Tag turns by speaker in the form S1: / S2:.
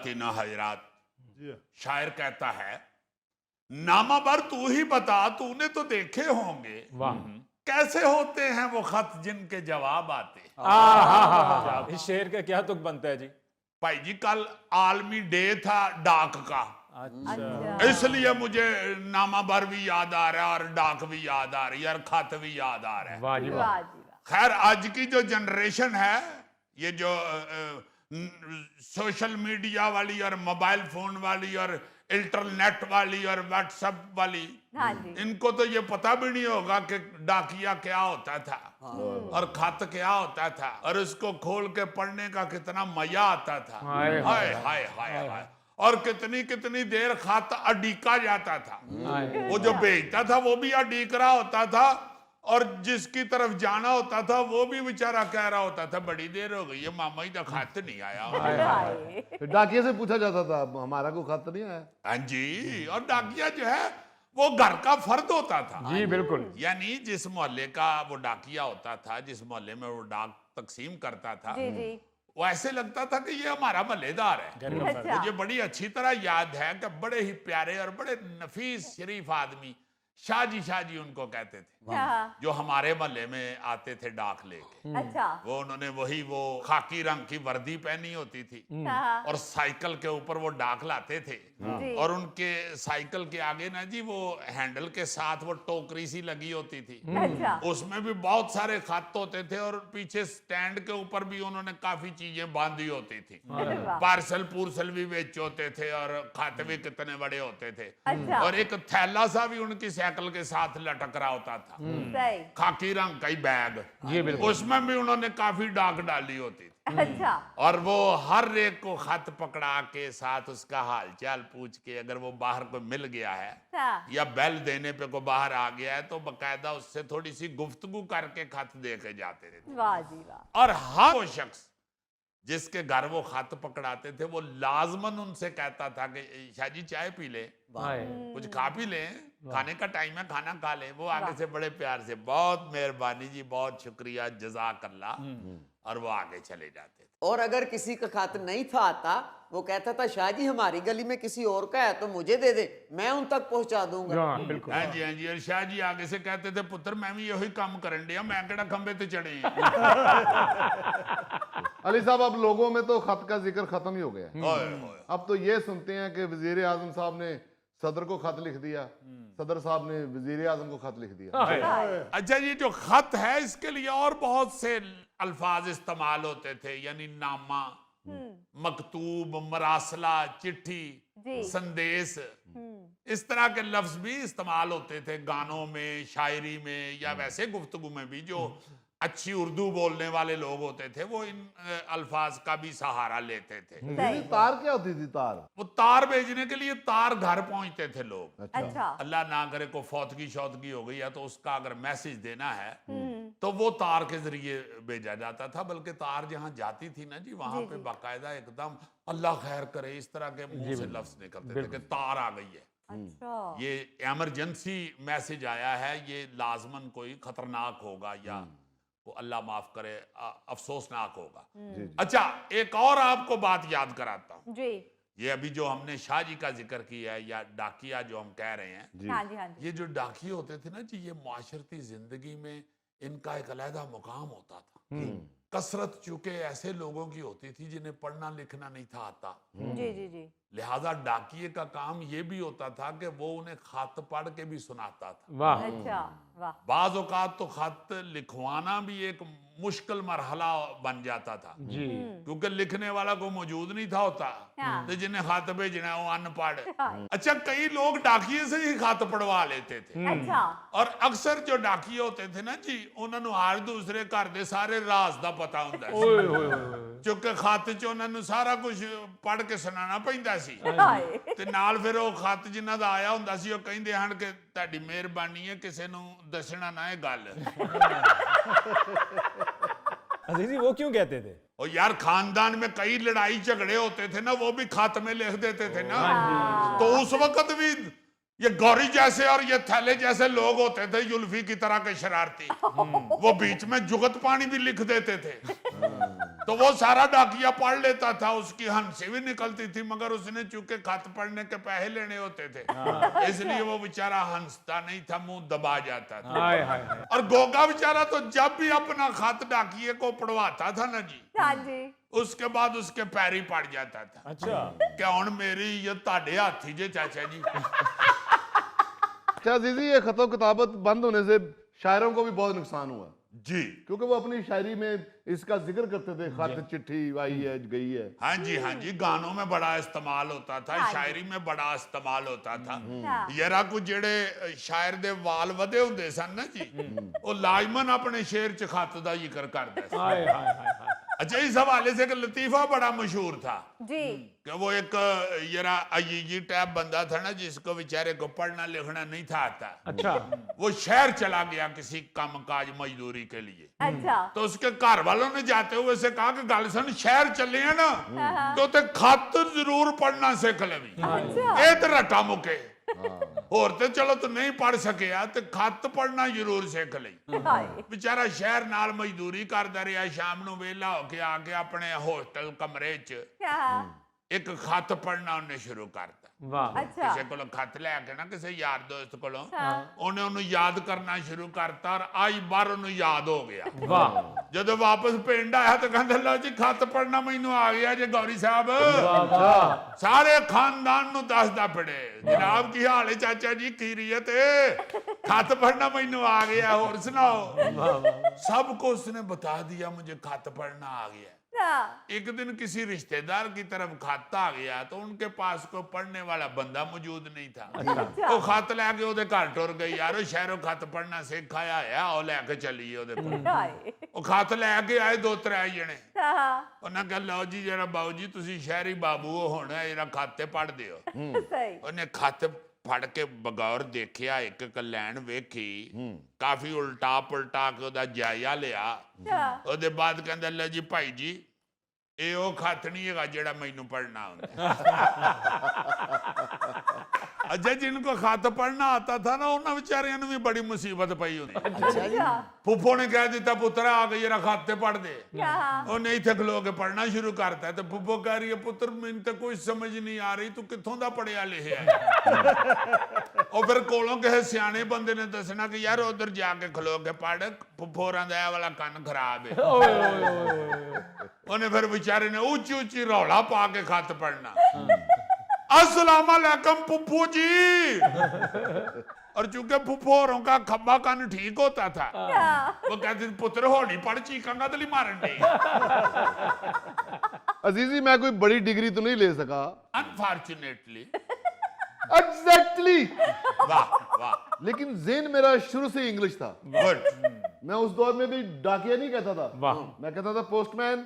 S1: खवातीन हजरात, शायर कहता है, नामावर तू ही बता, तूने तो देखे होंगे कैसे होते हैं वो खत जिनके जवाब आते।
S2: इस शेर का क्या तुक बनता है जी?
S1: भाई जी कल आलमी डे था डाक का,
S2: अच्छा,
S1: इसलिए मुझे नामावर भी याद आ रहा है और डाक भी याद आ रही है और खत भी याद आ रहा है।
S2: वाह जी वाह।
S3: वाह जी वाह।
S1: खैर आज की जो जनरेशन है, ये जो सोशल मीडिया वाली और मोबाइल फोन वाली और इंटरनेट वाली और व्हाट्सएप वाली,
S3: हाँ जी।
S1: इनको तो ये पता भी नहीं होगा कि डाकिया क्या होता था और खत क्या होता था और उसको खोल के पढ़ने का कितना मजा आता था।
S2: हाय,
S1: हाय हाय हाय हाय। और कितनी कितनी देर खत अडीका जाता था, वो जो भेजता था वो भी अडीक रहा होता था और जिसकी तरफ जाना होता था वो भी बेचारा कह रहा होता था बड़ी देर हो गई है मामा ही तो खत नहीं आया।
S3: हाय।
S4: फिर डाकिया से पूछा जाता था हमारा को खत नहीं आया।
S1: हाँ जी, और डाकिया जो है वो घर का फर्द होता था।
S2: जी बिल्कुल।
S1: यानी जिस मोहल्ले का वो डाकिया होता था, जिस मोहल्ले में वो डाक तकसीम करता था,
S3: जी जी।
S1: वो ऐसे लगता था कि ये हमारा मल्लेदार है।
S3: अच्छा।
S1: मुझे बड़ी अच्छी तरह याद है कि बड़े ही प्यारे और बड़े नफीस शरीफ आदमी शाहजी उनको कहते थे,
S3: हाँ।
S1: जो हमारे मोहल्ले में आते थे डाक लेके।
S3: अच्छा।
S1: वो उन्होंने वो खाकी रंग की वर्दी पहनी होती थी
S3: हाँ।
S1: और साइकिल के ऊपर वो डाक लाते थे
S3: जी।
S1: और उनके साइकिल के आगे ना जी वो हैंडल के साथ वो टोकरी सी लगी होती थी,
S3: अच्छा।
S1: उसमें भी बहुत सारे खत होते थे और पीछे स्टैंड के ऊपर भी उन्होंने काफी चीजें बांधी होती थी।
S3: अरे वाह।
S1: पार्सल पूर्सल भी बेच होते थे और खाते भी कितने बड़े होते थे।
S3: अच्छा।
S1: और एक थैला सा भी उनकी साइकिल के साथ लटक रहा होता था,
S3: सही।
S1: खाकी रंग का ही बैग,
S2: जी बिल्कुल।
S1: उसमें भी उन्होंने काफी डाक डाली होती थी।
S3: अच्छा।
S1: और वो हर एक को खत पकड़ा के साथ उसका हालचाल पूछ के, अगर वो बाहर को मिल गया है
S3: अच्छा।
S1: या बेल देने पे को बाहर आ गया है तो बकायदा उससे थोड़ी सी गुफ्तगू करके खत दे के जाते रहते।
S3: वाह जी वाह।
S1: और हर वो शख्स जिसके घर वो खत पकड़ाते थे वो लाजमन उनसे कहता था कि शाहजी चाय पी ले,
S2: हाय।
S1: कुछ खा पी ले, खाने का टाइम है खाना खा ले। वो आगे से बड़े प्यार से बहुत मेहरबानी जी, बहुत शुक्रिया, जज़ाकल्लाह, और वो आगे चले जाते थे।
S5: और अगर किसी का खत नहीं था आता, वो कहता था शाहजी हमारी गली में किसी और का है तो मुझे दे दे, मैं उन तक पहुंचा दूंगा।
S2: हाँ बिल्कुल।
S1: हाँ जी। और शाह जी आगे से कहते थे पुत्र मैं भी यही काम करन दिया, मैं केड़ा खंबे ते चढ़े।
S4: अली साहब अब लोगों में तो खत का जिक्र खत्म ही हो गया है।
S1: ओए होए।
S4: अब तो ये सुनते हैं कि वजीर आजम साहब ने सदर को खत लिख दिया, सदर साहब ने वजीर आजम को खत लिख दिया।
S1: अच्छा, ये जो खत है इसके लिए और बहुत से अल्फाज इस्तेमाल होते थे, यानी नामा, मकतूब, मरासला, चिट्ठी,
S3: जी।
S1: संदेश, इस तरह के लफ्ज भी इस्तेमाल होते थे गानों में, शायरी में या वैसे गुफ्तगू में भी। जो अच्छी उर्दू बोलने वाले लोग होते थे वो इन अल्फाज का भी सहारा लेते थे।
S4: ये तार क्या होती थी? तार,
S1: वो तार भेजने के लिए तार घर पहुंचते थे लोग।
S3: अच्छा।
S1: अल्लाह ना करे को फौतगी शौतगी हो गई है तो उसका अगर मैसेज देना है तो वो तार के जरिए भेजा जाता था। बल्कि तार जहां जाती थी ना जी, वहां पे बाकायदा एकदम अल्लाह खैर करे इस तरह के मुंह से लफ्ज निकलते थे कि तार आ गई है,
S3: अच्छा।
S1: ये इमरजेंसी मैसेज आया है, ये लाजमन कोई खतरनाक होगा या वो अल्लाह माफ करे अफसोसनाक होगा। अच्छा, एक और आपको बात याद कराता हूं।
S3: जी।
S1: ये अभी जो हमने शाह जी का जिक्र किया है या डाकिया जो हम कह रहे हैं,
S3: हाँ जी हाँ जी।
S1: ये जो डाकिये होते थे ना जी, ये माशरती जिंदगी में इनका एक अलहदा मुकाम होता था। कसरत चूंकि ऐसे लोगों की होती थी जिन्हें पढ़ना लिखना नहीं था आता,
S3: जी जी जी।
S1: लिहाजा डाकिये का काम ये भी होता था कि वो उन्हें खत पढ़ के भी सुनाता था।
S2: वाह।
S3: अच्छा। वाह।
S1: बाज औकात तो खत लिखवाना भी एक मुश्किल मरहला बन जाता था,
S2: जी।
S1: क्योंकि लिखने वाला को मौजूद नहीं था होता,
S3: हाँ।
S1: तो जिन्हें खत भेजना है वो अनपढ़।
S3: हाँ।
S1: अच्छा, कई लोग डाकिये से ही खत पढ़वा लेते थे।
S3: अच्छा।
S1: और अक्सर जो डाकिये होते थे ना जी, उन्होंने हर दूसरे घर दे सारे राज दा पता हुंदा सी,
S2: ओए होए होए।
S1: क्योंकि खत च उन्होंने सारा कुछ पढ़ के सुनाना पैंदा सी।
S3: हाय।
S1: ਤੇ ਨਾਲ ਫਿਰ ਉਹ ਖਤ ਜਿਨ੍ਹਾਂ ਦਾ ਆਇਆ ਹੁੰਦਾ ਸੀ ਉਹ ਕਹਿੰਦੇ ਹਨ ਕਿ ਤੁਹਾਡੀ ਮਿਹਰਬਾਨੀ ਹੈ, ਕਿਸੇ ਨੂੰ ਦੱਸਣਾ ਨਾ ਇਹ ਗੱਲ।
S2: अजीजी वो क्यों कहते थे?
S1: और यार खानदान में कई लड़ाई झगड़े होते थे ना, वो भी खत में लिख देते थे ना। तो उस वक्त भी ये गौरी जैसे और ये थैले जैसे लोग होते थे जुल्फी की तरह के शरारती, वो बीच में जुगत पानी भी लिख देते थे। तो वो सारा डाकिया पढ़ लेता था, उसकी हंसी भी निकलती थी, मगर उसने चूंकि खत पढ़ने के पैसे लेने होते थे इसलिए वो बेचारा हंसता नहीं था, मुंह दबा जाता था।
S2: हाय हाय हाय।
S1: और गोगा बेचारा तो जब भी अपना खत डाकिए को पढ़वाता था ना जी,
S3: हाँ जी,
S1: उसके बाद उसके पैर ही पड़ जाता था।
S2: अच्छा
S1: क्या हुण मेरी ये ताड़े हाथी जे चाचा जी।
S4: अच्छा अजीजी, ये खतो किताबत बंद होने से शायरों को भी बहुत नुकसान हुआ,
S1: जी
S4: क्योंकि वो अपनी शायरी में इसका जिक्र करते थे, खत चिट्ठी आई है गई है।
S1: हाँ जी, हाँ जी, गानों में बड़ा इस्तेमाल होता था,
S3: हाँ जी।
S1: शायरी में बड़ा इस्तेमाल होता था।
S3: हाँ।
S1: यरा कुछ जेड़े शायर दे वाल वधे हुंदे सन ना जी, वो लाजमन अपने शेर च खत दा जिक्र करदा सी।
S2: हाय हाय हाय हाय।
S1: अच्छा, इस हवाले से एक लतीफा बड़ा मशहूर था
S3: जी,
S1: कि वो एक यरा अजीजी टाइप बंदा था ना, जिसको बेचारे को पढ़ना लिखना नहीं था आता।
S2: अच्छा
S1: वो शहर चला गया किसी काम काज मजदूरी के लिए।
S3: अच्छा,
S1: तो उसके घर वालों ने जाते हुए से कहा कि गल सुन, शहर चले हैं ना तो ते खत जरूर पढ़ना सीख लवी,
S3: अच्छा,
S1: ये ते रटा मुके होर ते चलो तू नहीं पढ़ सकिया ते खत पढ़ना जरूर सीख लई।
S3: हाय,
S1: बेचारा शहर नाल मजदूरी करदा रहा, शाम नूं वेला होके आके अपने होटल कमरे च
S3: हाँ,
S1: एक खत पढ़ना उन्हें शुरू करता।
S2: वाह
S3: अच्छा,
S1: किसी को खत लैके ना किसी यार दोस्त को
S3: हाँ,
S1: उन्हें उन्हें याद करना शुरू करता और आई बार उन्हें याद हो गया।
S2: वाह
S1: ਜਦੋਂ ਵਾਪਸ ਪਿੰਡ ਆਇਆ ਤਾਂ ਕਹਿੰਦਾ ਲਓ ਜੀ ਖਤ ਪੜਨਾ ਮੈਨੂੰ ਆ ਗਿਆ ਜੇ ਗੌਰੀ ਸਾਹਿਬ।
S2: अच्छा
S1: ਸਾਰੇ ਖਾਨਦਾਨ ਨੂੰ ਦੱਸਦਾ ਫਿਰੇ, ਜਨਾਬ ਕੀ ਹਾਲ ਹੈ ਚਾਚਾ ਜੀ, ਖੀਰੀਅਤ खत पढ़ना मैनू आ गया, और सुनाओ। सबको उसने बता दिया मुझे खत पढ़ना आ गया।
S3: हाँ,
S1: एक दिन किसी रिश्तेदार की तरफ खत आ गया तो उनके पास कोई पढ़ने वाला बंदा मौजूद नहीं था।
S3: अच्छा,
S1: वो खत लैके ओदे घर टुर गई, यारो शहरों खत पढ़ना सिख आया है, आओ लैके चलिए ओदे कोल।
S3: हाय,
S1: ਉਹ ਖਤ ਲੈ ਕੇ ਆਏ 2-3 ਜਣੇ,
S3: हाँ,
S1: ਉਹਨਾਂ ਕਹ ਲਓ ਜੀ ਜਰਾ ਬਾਊ ਜੀ ਤੁਸੀਂ ਸ਼ਹਿਰੀ ਬਾਬੂ ਹੋ, ਹੁਣ ਜਿਹੜਾ ਖਾਤੇ ਪੜਦੇ ਹੋ।
S3: सही,
S1: ਉਹਨੇ ਖਤ ਫੜ ਕੇ ਬਗੌਰ ਦੇਖਿਆ, ਇੱਕ ਇੱਕ ਲਾਈਨ ਵੇਖੀ, ਕਾਫੀ ਉਲਟਾ ਪੁਲਟਾ ਕੇ ਉਹਦਾ ਜਾਇਜ਼ਾ ਲਿਆ।
S3: हाँ,
S1: ਉਹਦੇ ਬਾਅਦ ਕਹਿੰਦਾ ਲੈ ਜੀ ਭਾਈ ਜੀ, ਇਹ ਉਹ ਖਤ ਨਹੀਂ ਹੈਗਾ ਜਿਹੜਾ ਮੈਨੂੰ ਪੜਨਾ ਹੁੰਦਾ। ਅੱਛਾ, जिनको खत पढ़ना आता था ना ਉਹਨਾਂ ਵਿਚਾਰਿਆਂ ਨੂੰ ਵੀ ਬੜੀ ਮੁਸੀਬਤ ਪਈ ਹੁੰਦੀ।
S3: अच्छा,
S1: ਫੁੱਫੋ ਨੇ ਕਹਿ ਦਿੱਤਾ ਪੁੱਤਰ ਆ ਕੇ ਜਰਾ ਖਾਤੇ ਪੜ ਦੇ।
S3: हाँ,
S1: ਉਹਨੇ ਇੱਥੇ ਖਲੋ ਕੇ ਪੜਨਾ ਸ਼ੁਰੂ ਕਰਤਾ ਤੇ ਫੁੱਫੋ ਕਹਿ ਰਹੀ ਹੈ ਪੁੱਤਰ ਮੈਨੂੰ ਤਾਂ ਕੋਈ ਸਮਝ ਨਹੀਂ ਆ ਰਹੀ, ਤੂੰ ਕਿੱਥੋਂ ਦਾ ਪੜਿਆ ਲਿਖਿਆ ਹੈ। ਉਹ ਫਿਰ ਕੋਲੋਂ ਕਿਸੇ ਸਿਆਣੇ ਬੰਦੇ ਨੇ ਦੱਸਣਾ ਕਿ ਯਾਰ ਉਧਰ ਜਾ ਕੇ ਖਲੋ ਕੇ ਪੜ, ਫੁੱਫੋ ਰਾਂ ਦਾ ਇਹ ਵਾਲਾ ਕੰਨ ਖਰਾਬ ਹੈ।
S2: ओए ओए ओए ओए
S1: ਉਹਨੇ ਫਿਰ ਵਿਚਾਰੇ ਨੇ ਉੱਚੀ ਉੱਚੀ ਰੌਲਾ ਪਾ ਕੇ ਖਤ ਪੜਨਾ, अस्सलाम वालेकुम फुफ्फू जी। और चूंकि फुफ्फोरों का खब्बा कान ठीक होता था,
S3: हाँ,
S1: वो कहते पुत्र हो नहीं पढ़, चीखांगा तो नहीं मारन दे।
S4: अजीजी, मैं कोई बड़ी डिग्री तो नहीं ले सका,
S1: अनफॉर्चुनेटली।
S4: एग्जैक्टली,
S1: वाह वाह,
S4: लेकिन जेन मेरा शुरू से इंग्लिश था।
S1: गुड।
S4: मैं उस दौर में भी डाकिया नहीं कहता था,
S2: वाह
S4: मैं कहता था पोस्टमैन,